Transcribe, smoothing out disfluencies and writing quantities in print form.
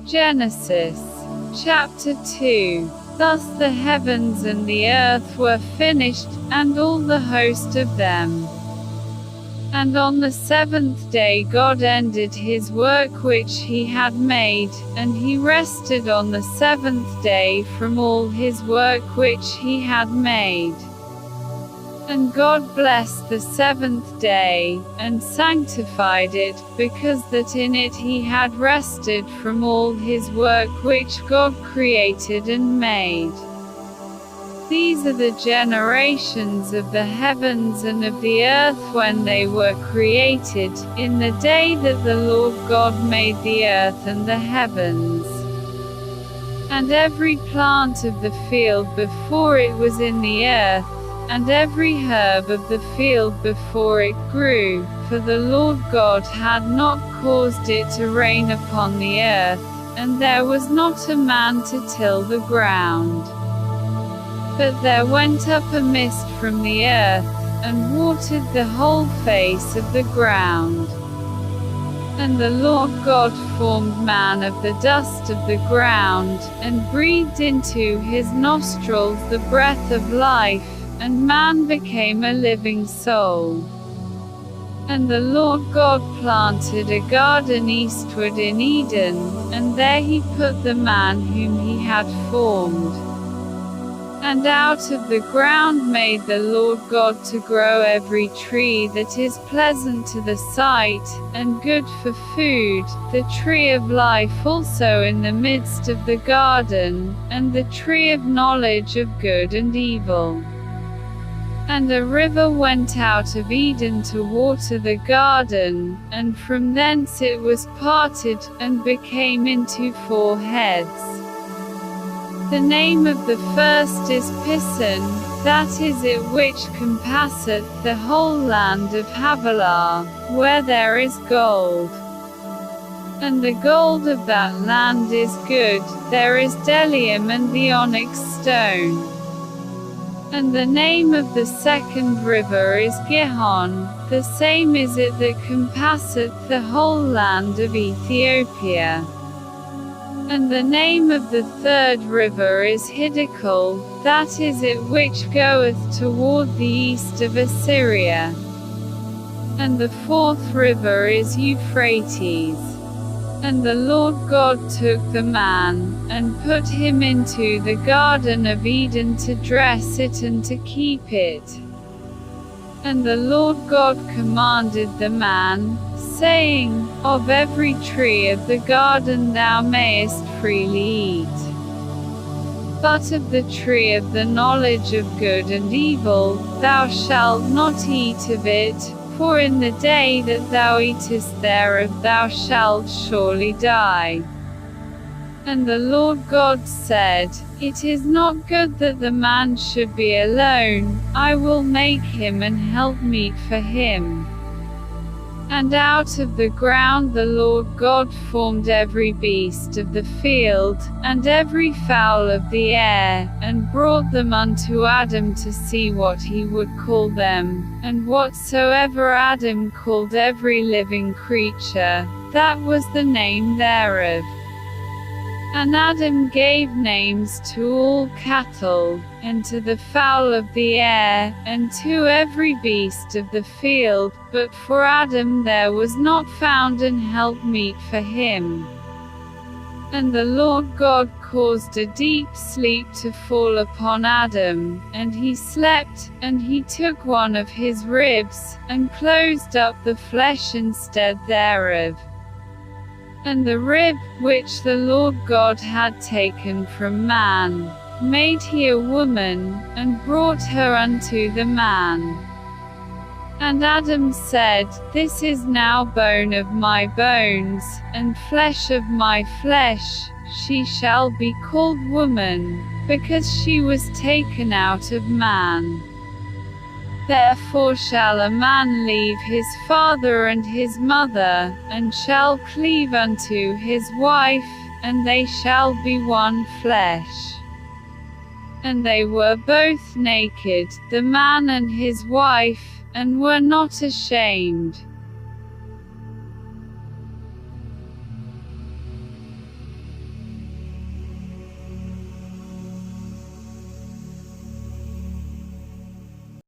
Genesis chapter 2. Thus the heavens and the earth were finished, and all the host of them. And on the seventh day God ended his work which he had made, and he rested on the seventh day from all his work which he had made. And God blessed the seventh day, and sanctified it, because that in it he had rested from all his work which God created and made. These are the generations of the heavens and of the earth when they were created, in the day that the Lord God made the earth and the heavens. And every plant of the field before it was in the earth, and every herb of the field before it grew, for the Lord God had not caused it to rain upon the earth, and there was not a man to till the ground. But there went up a mist from the earth, and watered the whole face of the ground. And the Lord God formed man of the dust of the ground, and breathed into his nostrils the breath of life, and man became a living soul. And the Lord God planted a garden eastward in Eden, and there he put the man whom he had formed. And out of the ground made the Lord God to grow every tree that is pleasant to the sight, and good for food, the tree of life also in the midst of the garden, and the tree of knowledge of good and evil. And a river went out of Eden to water the garden, and from thence it was parted, and became into four heads. The name of the first is Pison, that is it which compasseth the whole land of Havilah, where there is gold. And the gold of that land is good, there is bdellium and the onyx stone. And the name of the second river is Gihon, the same is it that compasseth the whole land of Ethiopia. And the name of the third river is Hiddekel, that is it which goeth toward the east of Assyria. And the fourth river is Euphrates. And the Lord God took the man, and put him into the garden of Eden to dress it and to keep it. And the Lord God commanded the man, saying, Of every tree of the garden thou mayest freely eat. But of the tree of the knowledge of good and evil, thou shalt not eat of it, for in the day that thou eatest thereof thou shalt surely die. And the Lord God said, It is not good that the man should be alone, I will make him an helpmeet for him. And out of the ground the Lord God formed every beast of the field, and every fowl of the air, and brought them unto Adam to see what he would call them, and whatsoever Adam called every living creature, that was the name thereof. And Adam gave names to all cattle, and to the fowl of the air, and to every beast of the field, but for Adam there was not found an helpmeet for him. And the Lord God caused a deep sleep to fall upon Adam, and he slept, and he took one of his ribs, and closed up the flesh instead thereof. And the rib, which the Lord God had taken from man, made he a woman, and brought her unto the man. And Adam said, This is now bone of my bones, and flesh of my flesh, she shall be called woman, because she was taken out of man. Therefore shall a man leave his father and his mother, and shall cleave unto his wife, and they shall be one flesh. And they were both naked, the man and his wife, and were not ashamed.